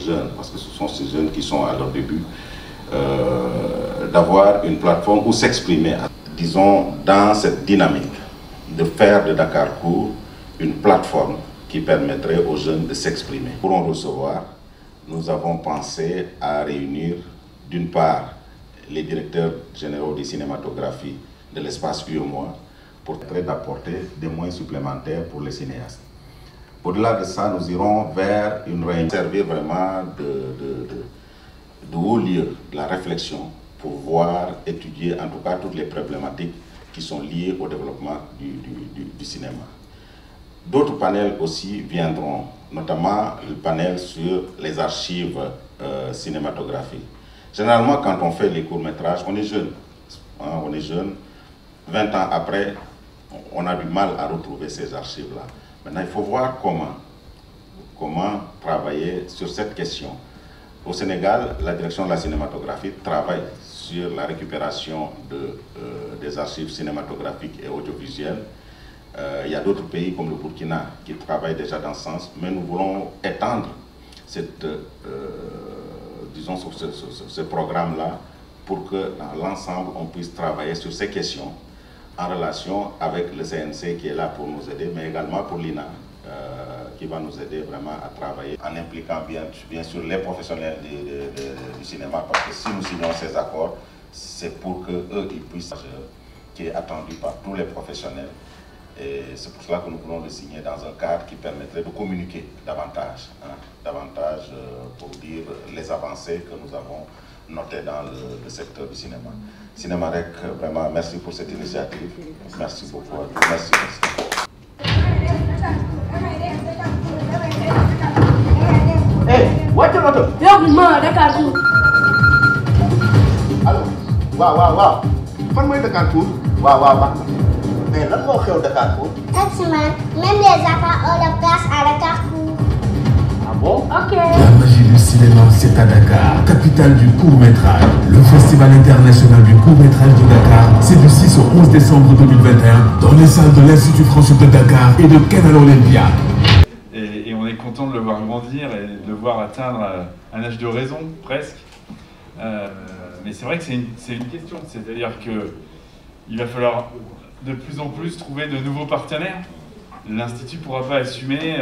jeunes, parce que ce sont ces jeunes qui sont à leur début, d'avoir une plateforme où s'exprimer, disons, dans cette dynamique, de faire de Dakar Court une plateforme qui permettrait aux jeunes de s'exprimer. Pour en recevoir, nous avons pensé à réunir d'une part les directeurs généraux des cinématographies de l'espace UEMOA pour apporter des moyens supplémentaires pour les cinéastes. Au-delà de ça, nous irons vers une réunion, servir vraiment de haut lieu de la réflexion pour voir, étudier en tout cas toutes les problématiques qui sont liées au développement du cinéma. D'autres panels aussi viendront, notamment le panel sur les archives cinématographiques. Généralement, quand on fait les courts-métrages, on est jeune. Hein, on est jeune. 20 ans après, on a du mal à retrouver ces archives-là. Maintenant, il faut voir comment travailler sur cette question. Au Sénégal, la direction de la cinématographie travaille sur la récupération des archives cinématographiques et audiovisuelles. Il y a d'autres pays comme le Burkina qui travaillent déjà dans ce sens, mais nous voulons étendre disons, sur ce programme-là pour que dans l'ensemble, on puisse travailler sur ces questions en relation avec le CNC qui est là pour nous aider, mais également pour l'INA qui va nous aider vraiment à travailler en impliquant bien sûr les professionnels du cinéma, parce que si nous signons ces accords, c'est pour qu'eux, ils puissent, qui est attendu par tous les professionnels. Et c'est pour cela que nous voulons le signer dans un cadre qui permettrait de communiquer davantage, davantage pour dire les avancées que nous avons notées dans le secteur du cinéma. Cinémarec, vraiment, merci pour cette initiative. Merci beaucoup à vous. Merci. Hey, what's the matter? Dakar Court. Allô? Waaw. Fan mooy Dakar Court? Waaw. Mais lan moo xew Dakar Court? Cette semaine, même les affaires ont la place à Dakar Court. Ah bon? Ok. La magie du cinéma, c'est à Dakar, capitale du court-métrage. Le Festival international du court-métrage de Dakar, c'est du 6 au 11 décembre 2021 dans les salles de l'Institut français de Dakar et de Canal Olympia. Et on est content de le voir grandir et de le voir atteindre un âge de raison, presque. Mais c'est vrai que c'est une question, c'est-à-dire qu'il va falloir de plus en plus trouver de nouveaux partenaires. L'Institut ne pourra pas assumer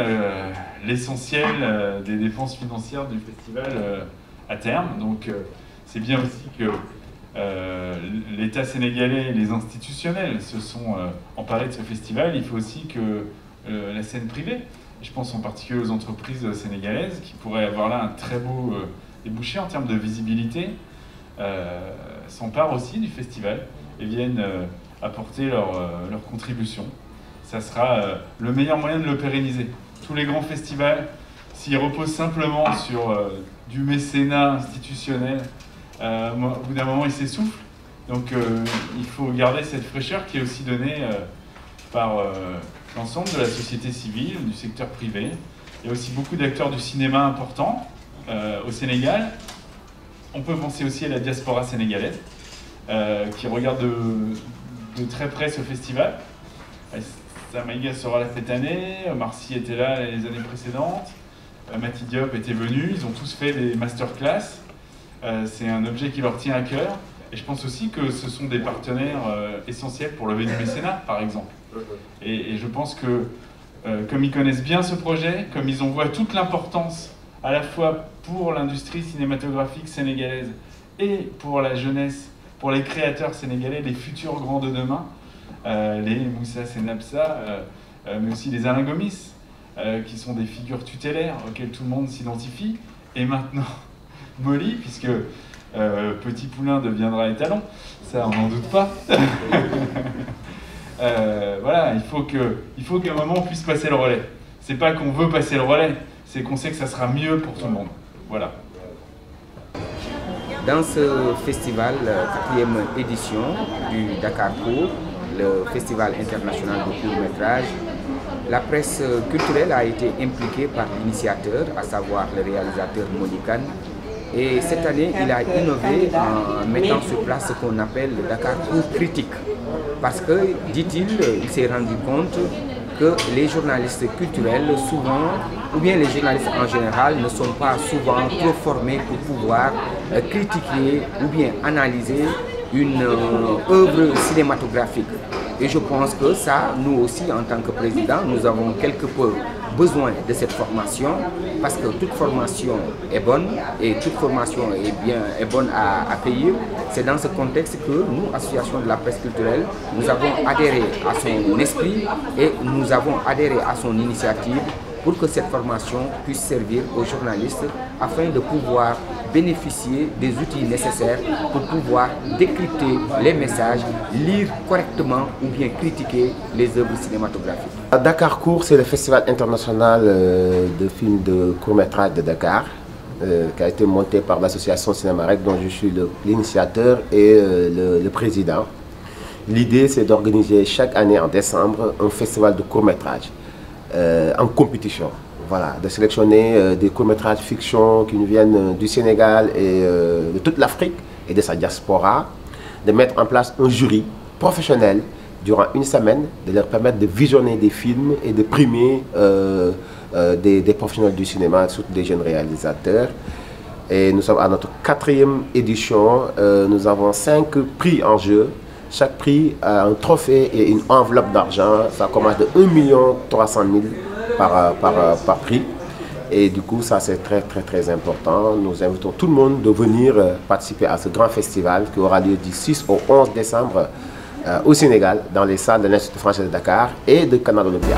l'essentiel des dépenses financières du festival à terme. Donc c'est bien aussi que l'État sénégalais et les institutionnels se sont emparés de ce festival. Il faut aussi que la scène privée, je pense en particulier aux entreprises sénégalaises, qui pourraient avoir là un très beau débouché en termes de visibilité, s'emparent aussi du festival et viennent apporter leur contribution. Ça sera le meilleur moyen de le pérenniser. Tous les grands festivals, s'ils reposent simplement sur du mécénat institutionnel, au bout d'un moment, ils s'essoufflent. Donc il faut garder cette fraîcheur qui est aussi donnée par l'ensemble de la société civile, du secteur privé. Il y a aussi beaucoup d'acteurs du cinéma importants au Sénégal. On peut penser aussi à la diaspora sénégalaise qui regarde de très près ce festival. Samaïga sera là cette année, Marcy était là les années précédentes, Mati Diop était venu, ils ont tous fait des masterclass. C'est un objet qui leur tient à cœur. Et je pense aussi que ce sont des partenaires essentiels pour lever du mécénat, par exemple. Et je pense que, comme ils connaissent bien ce projet, comme ils en voient toute l'importance, à la fois pour l'industrie cinématographique sénégalaise et pour la jeunesse, pour les créateurs sénégalais, les futurs grands de demain, les Moussa Senabsa, mais aussi les Alain Gomis, qui sont des figures tutélaires auxquelles tout le monde s'identifie, et maintenant Molly, puisque Petit Poulain deviendra étalon, ça on n'en doute pas. Voilà, il faut qu'à un moment on puisse passer le relais. C'est pas qu'on veut passer le relais, c'est qu'on sait que ça sera mieux pour tout le monde. Voilà. Dans ce festival, 4e édition du Dakar Court, le festival international de court-métrage, la presse culturelle a été impliquée par l'initiateur, à savoir le réalisateur Monikan. Et cette année, il a innové en mettant sur place ce qu'on appelle le Dakar Court critique. Parce que, dit-il, il s'est rendu compte que les journalistes culturels, souvent, ou bien les journalistes en général, ne sont pas souvent trop formés pour pouvoir critiquer ou bien analyser une œuvre cinématographique. Et je pense que ça, nous aussi, en tant que président, nous avons quelque peu besoin de cette formation, parce que toute formation est bonne et toute formation est bonne à accueillir. C'est dans ce contexte que nous, Association de la presse culturelle, nous avons adhéré à son esprit et nous avons adhéré à son initiative pour que cette formation puisse servir aux journalistes afin de pouvoir bénéficier des outils nécessaires pour pouvoir décrypter les messages, lire correctement ou bien critiquer les œuvres cinématographiques. Dakar Court, c'est le festival international de films de court-métrage de Dakar, qui a été monté par l'association Cinémarec, dont je suis l'initiateur et le président. L'idée, c'est d'organiser chaque année en décembre un festival de court-métrage en compétition. Voilà, de sélectionner des courts-métrages fiction qui nous viennent du Sénégal et de toute l'Afrique et de sa diaspora, de mettre en place un jury professionnel durant une semaine, de leur permettre de visionner des films et de primer des professionnels du cinéma, surtout des jeunes réalisateurs. Et nous sommes à notre 4e édition, nous avons 5 prix en jeu. Chaque prix a un trophée et une enveloppe d'argent. Ça commence de 1 300 000 par prix. Et du coup, ça c'est très important. Nous invitons tout le monde de venir participer à ce grand festival qui aura lieu du 6 au 11 décembre au Sénégal, dans les salles de l'Institut français de Dakar et de Canal Olympia.